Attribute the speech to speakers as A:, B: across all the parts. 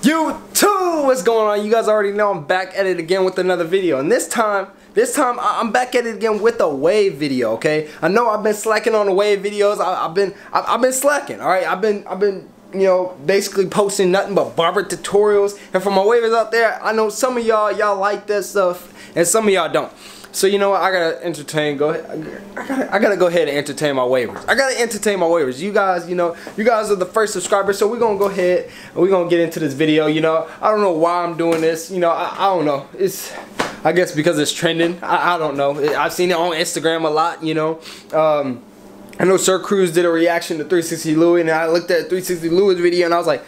A: YouTube, what's going on? You guys already know I'm back at it again with another video, and this time I'm back at it again with a wave video. Okay, I know I've been slacking on the wave videos. I've been slacking. All right, I've been you know, basically posting nothing but barber tutorials. And for my wavers out there, I know some of y'all like that stuff, and some of y'all don't. So you know what? I gotta entertain. I gotta go ahead and entertain my waivers. I gotta entertain my waivers. You guys, you know, you guys are the first subscribers, so we're gonna go ahead and we're gonna get into this video. You know, I don't know why I'm doing this. You know, I don't know. I guess because it's trending. I don't know. I've seen it on Instagram a lot. You know. I know Sir Cruz did a reaction to 360 Louis, and I looked at 360 Louis' video, and I was like,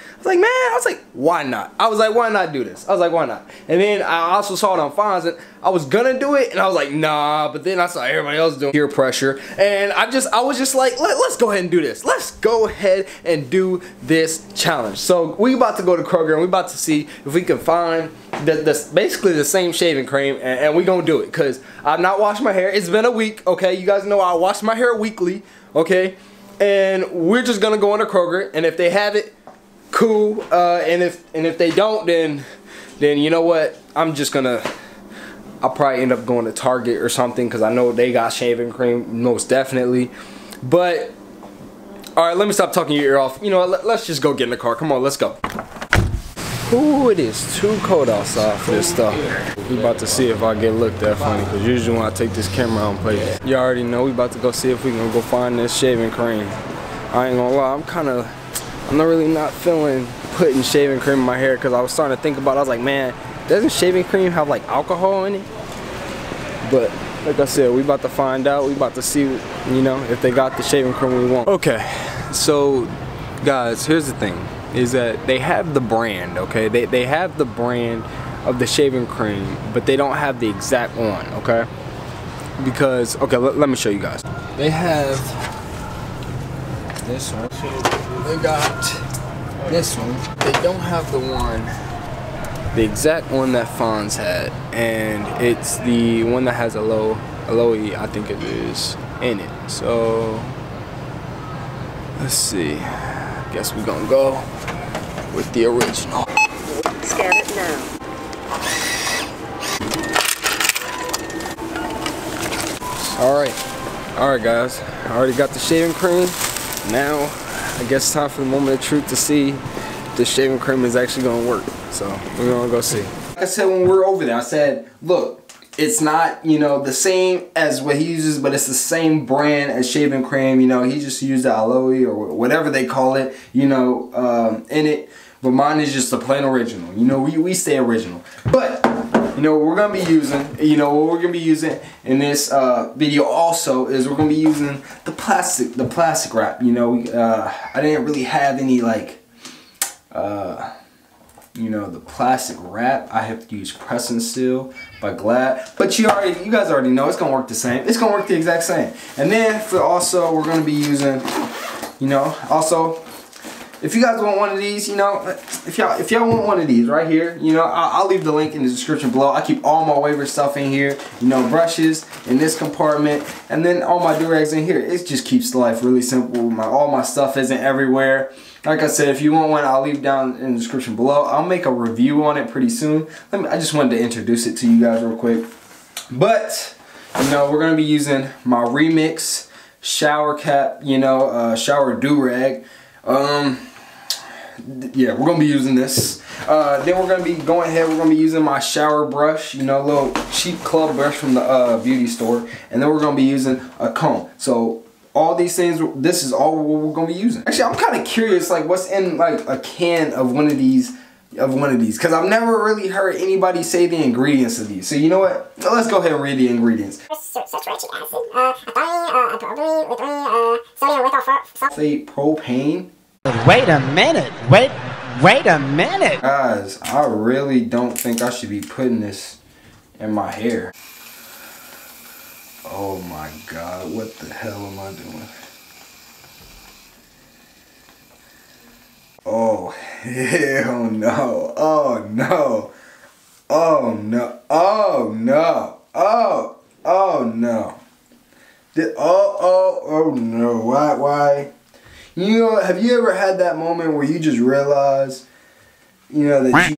A: why not? I was like, why not do this? I was like, why not? And then I also saw it on Yofonzz, and I was gonna do it, and I was like, nah. But then I saw everybody else doing peer pressure, and I was just like, let's go ahead and do this. Let's go ahead and do this challenge. So we about to go to Kroger, and we about to see if we can find basically the same shaving cream, and we gonna do it, because I've not washed my hair. It's been a week, okay? You guys know I wash my hair weekly, okay? And we're just gonna go into Kroger, and if they have it, cool. And if they don't, then you know what? I'll probably end up going to Target or something, because I know they got shaving cream, most definitely. But alright, let me stop talking your ear off. You know what? Let's just go get in the car. Come on, let's go. Ooh, it is too cold outside for this stuff. We about to see if I get looked at funny, because usually when I take this camera on place, you already know we about to go see if we can go find this shaving cream. I ain't gonna lie, I'm not really not feeling putting shaving cream in my hair, because I was starting to think about it. I was like, man, doesn't shaving cream have like alcohol in it? But like I said, we about to find out. We about to see, you know, if they got the shaving cream we want. Okay, so guys, here's the thing. Is that they have the brand, okay? They have the brand of the shaving cream, but they don't have the exact one, okay? Because, okay, let me show you guys. They have this one. They got this one. They don't have the exact one that Yofonzz had, and it's the one that has aloe, I think it is, in it. So let's see. Guess we're gonna go with the original.
B: Scan it now.
A: Alright guys, I already got the shaving cream. Now I guess it's time for the moment of truth to see if the shaving cream is actually gonna work. So we're gonna go see. Like I said when we were over there, I said, look, it's not, you know, the same as what he uses, but it's the same brand as shaving cream. You know, he just used the aloe or whatever they call it, you know, in it. But mine is just a plain original. You know, we stay original. But you know what we're gonna be using, you know, what we're gonna be using in this video also is we're gonna be using the plastic wrap. You know, I didn't really have any like you know, the plastic wrap. I have to use Press and Seal by Glad, but you guys already know it's gonna work the same. It's gonna work the exact same. And then for also we're gonna be using, you know, also if you guys want one of these, you know, if y'all want one of these right here, you know, I'll leave the link in the description below. I keep all my waiver stuff in here, you know, brushes in this compartment, and then all my do-rags in here. It just keeps life really simple. All my stuff isn't everywhere. Like I said, if you want one, I'll leave down in the description below. I'll make a review on it pretty soon. I just wanted to introduce it to you guys real quick. But, you know, we're going to be using my Remix shower cap, you know, shower do-rag. Yeah, we're going to be using this. Then we're going to be going ahead, we're going to be using my shower brush, you know, little cheap club brush from the beauty store. And then we're going to be using a comb. So all these things, this is all we're gonna be using. Actually, I'm kind of curious, like, what's in like a can of one of these, because I've never really heard anybody say the ingredients of these. So you know what? Let's go ahead and read the ingredients.
B: Citric acid, sodium
A: Sulfate propane.
C: Wait a minute. Wait a minute.
A: Guys, I really don't think I should be putting this in my hair. Oh my God, what the hell am I doing? Oh, hell no. Oh no. Oh no. Oh no. Oh no. Oh no. Why? You know, have you ever had that moment where you just realize you know, that you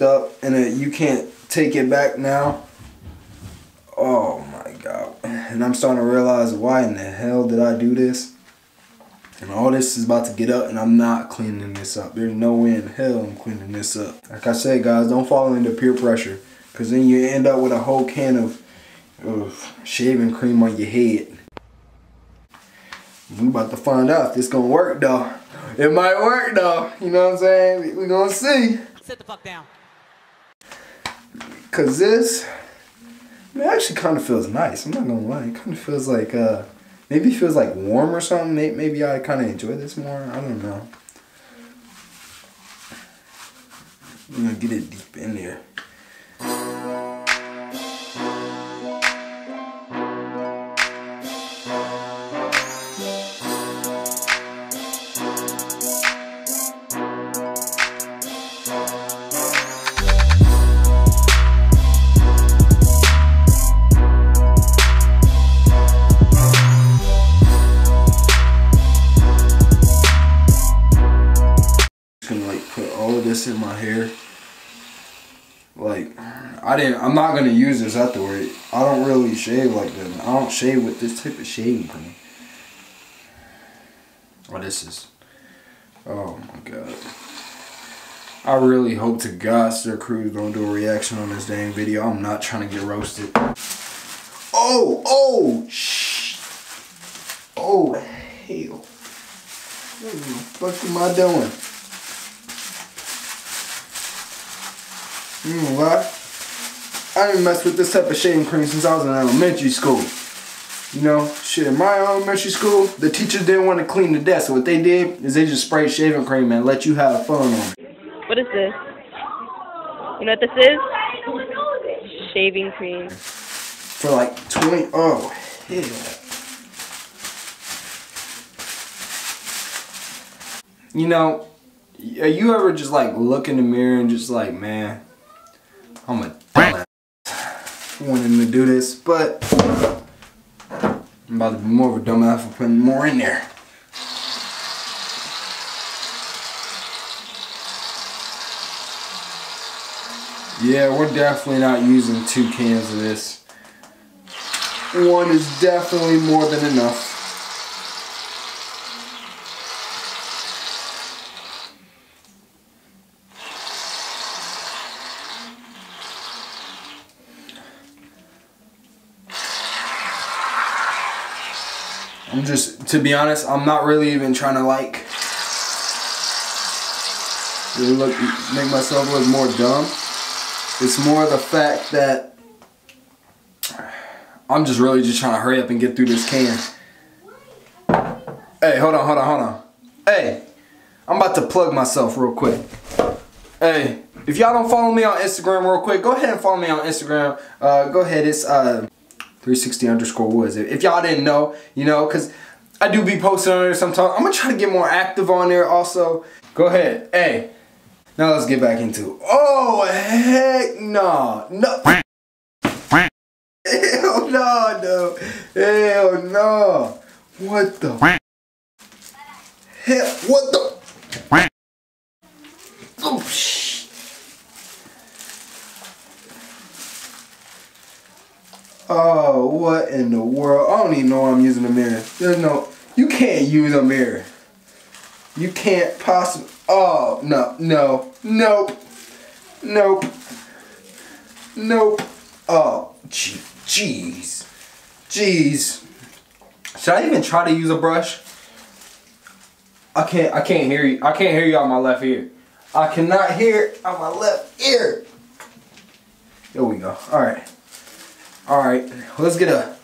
A: up and that you can't take it back now. Oh my God. And I'm starting to realize, why in the hell did I do this? And all this is about to get up and I'm not cleaning this up. There's no way in hell I'm cleaning this up. Like I said, guys, don't fall into peer pressure, because then you end up with a whole can of shaving cream on your head. We about to find out if this gonna work though. It might work though, you know what I'm saying? We gonna see.
C: Sit the fuck down.
A: Cause this, it actually kind of feels nice. I'm not gonna lie. It kind of feels like, maybe it feels like warm or something. Maybe I kind of enjoy this more. I don't know. I'm gonna get it deep in there. In my hair, like I'm not gonna use this afterward. I don't really shave like that. I don't shave with this type of shaving cream. Oh, this is, oh my God. I really hope to God their crew's gonna do a reaction on this dang video. I'm not trying to get roasted. Oh shh. Oh hell. What the fuck am I doing? You know what? I didn't mess with this type of shaving cream since I was in elementary school. You know, shit, in my elementary school, the teachers didn't want to clean the desk. So what they did is they just sprayed shaving cream and let you have fun on it.
D: What is this? You know what this is? Shaving cream.
A: For like 20, oh, hell. You know, you ever just like look in the mirror and just like, man, I'm a dumbass wanting to do this, but I'm about to be more of a dumbass for putting more in there. Yeah, we're definitely not using 2 cans of this. 1 is definitely more than enough. I'm just, to be honest, I'm not really even trying to like really make myself look more dumb. It's more the fact that I'm just really just trying to hurry up and get through this can. Hey, hold on. Hey, I'm about to plug myself real quick. Hey, if y'all don't follow me on Instagram real quick, go ahead and follow me on Instagram. Go ahead, it's 360_woods. If y'all didn't know, you know, because I do be posting on there sometimes. I'm going to try to get more active on there also. Go ahead. Hey, now let's get back into it. Oh, heck no. No. Hell no, no. Hell no. What the? Hell, what the? Oh, shit. Oh, what in the world? I don't even know why I'm using a mirror. There's no, you can't use a mirror. You can't possibly, oh, no, no, nope, nope, nope. Oh, jeez, jeez. Should I even try to use a brush? I can't hear you. I can't hear you out my left ear. I cannot hear out my left ear. There we go. All right. All right. Let's get a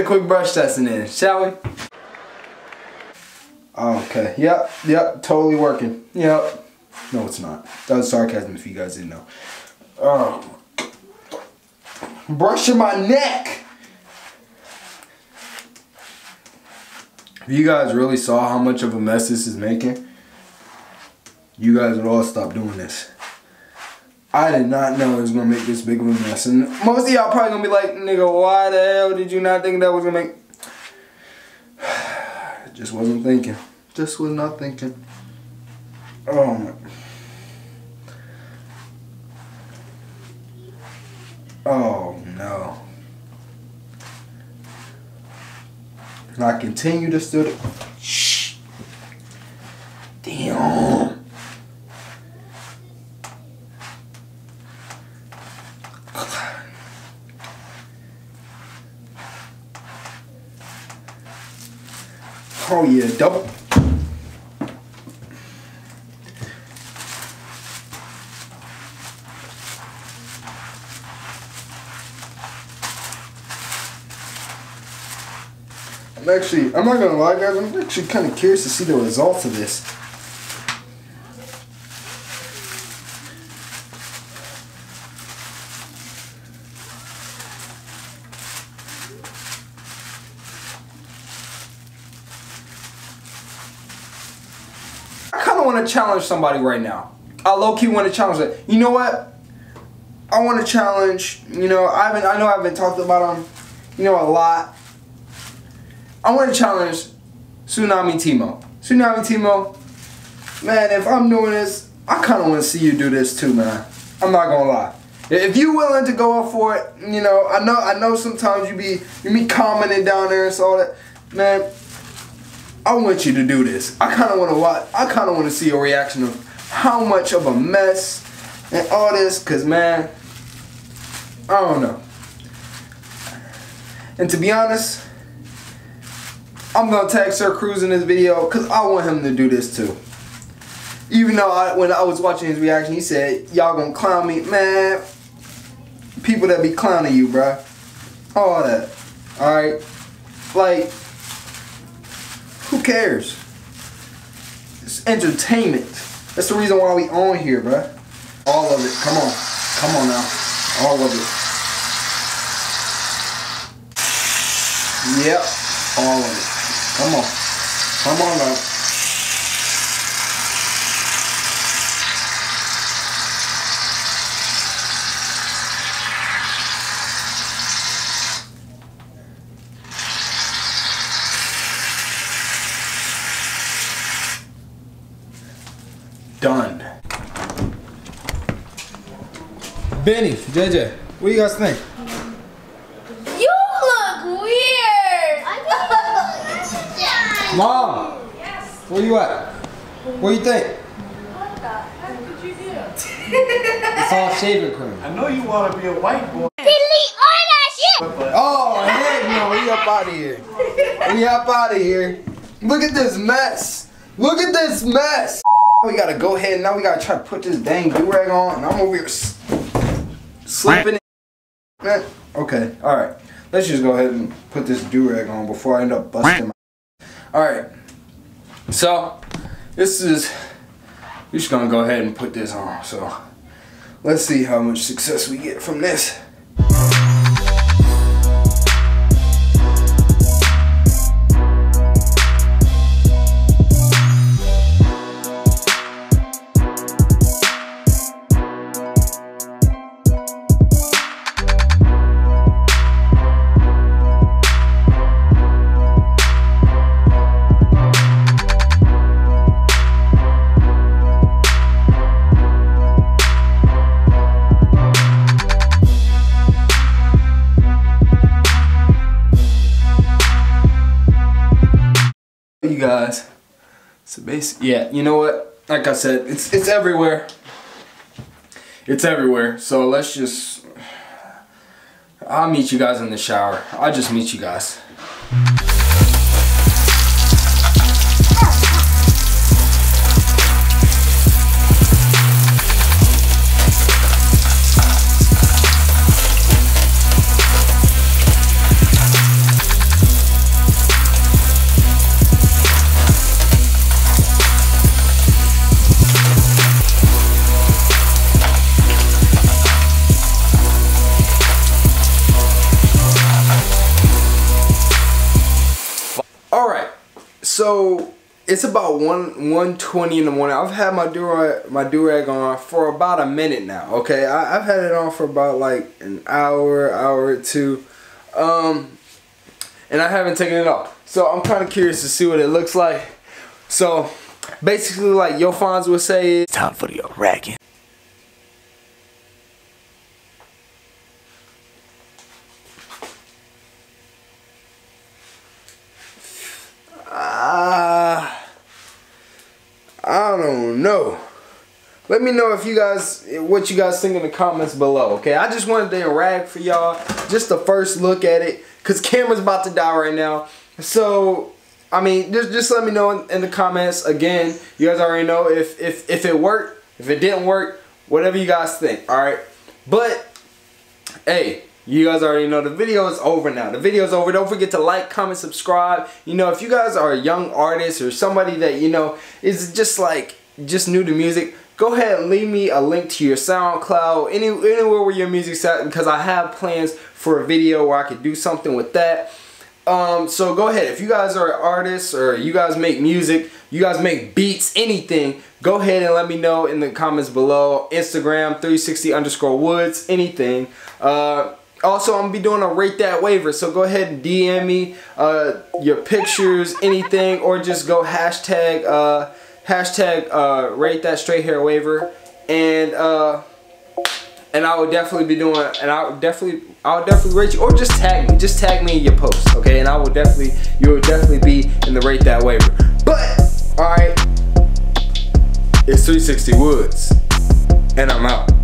A: quick brush testing in, shall we? Okay. Yep. Totally working. Yep. No, it's not. That was sarcasm if you guys didn't know. Brushing my neck. If you guys really saw how much of a mess this is making, you guys would all stop doing this. I did not know it was going to make this big of a mess. And most of y'all probably going to be like, nigga, why the hell did you not think that was going to make... Just wasn't thinking. Just was not thinking. Oh my... Oh no. And I continue to still. Shh. Damn. Oh yeah, double. I'm not gonna lie guys, I'm actually kind of curious to see the results of this. I kind of want to challenge somebody right now. I low-key want to challenge it. You know what? I want to challenge, you know, I know I've been talking about him, you know, a lot. I want to challenge Tsunami Timo. Tsunami Timo, man, if I'm doing this, I kind of want to see you do this too, man. I'm not gonna lie. If you willing to go up for it, you know, I know sometimes you be commenting down there and so all that, man. I want you to do this. I kind of want to watch. I kind of want to see your reaction of how much of a mess and all this, cause man, I don't know. And to be honest, I'm gonna tag Sir Cruz in this video because I want him to do this too. Even though when I was watching his reaction, he said, y'all gonna clown me. Man, people that be clowning you, bruh. All that. Alright? Like, who cares? It's entertainment. That's the reason why we on here, bruh. All of it. Come on. Come on now. All of it. Yep. All of it. Come on. Come on now. Done. Benny, JJ, what do you guys think?
E: You look weird!
A: Mom! Yes. Where you at? What do you think?
E: What the heck did you do?
A: It's all shaving cream.
F: I know you want to be a white boy.
E: Delete all that shit!
A: Oh, heck no. We up out of here. We up out of here. Look at this mess. Look at this mess. We gotta go ahead and now we gotta try to put this dang do-rag on. And I'm over here slipping it. Man. Okay, alright. Let's just go ahead and put this do-rag on before I end up busting my. Alright. So, this is. We're just gonna go ahead and put this on. So, let's see how much success we get from this. You guys, so basically, yeah, you know what, like I said, it's everywhere. It's everywhere. So let's just, I'll meet you guys in the shower. I'll just meet you guys. Alright, so it's about 1:20 in the morning. I've had my do-rag on for about a minute now, okay? I've had it on for about like an hour or two, and I haven't taken it off. So I'm kind of curious to see what it looks like. So basically, like Yofonzz would say, it's time for the ragging. let me know if you guys, what you guys think in the comments below, okay? I just wanted to rag for y'all, just the first look at it, because camera's about to die right now. So, I mean, just let me know in the comments. Again, you guys already know if it worked, if it didn't work, whatever you guys think, alright? But, hey, you guys already know the video is over now. The video is over. Don't forget to like, comment, subscribe. You know, if you guys are a young artist or somebody that, you know, is just new to music, go ahead and leave me a link to your SoundCloud, anywhere where your music's at, because I have plans for a video where I could do something with that. So go ahead, if you guys are artists or you guys make music, you guys make beats, anything, go ahead and let me know in the comments below. Instagram 360_woods, anything. Also, I'm gonna be doing a rate that waiver, so go ahead and DM me your pictures, anything, or just go hashtag rate that straight hair waiver, and I would definitely be doing, and I'll definitely rate you, or just tag me in your post, okay? And you will definitely be in the rate that waiver. But all right, it's 360 Woods, and I'm out.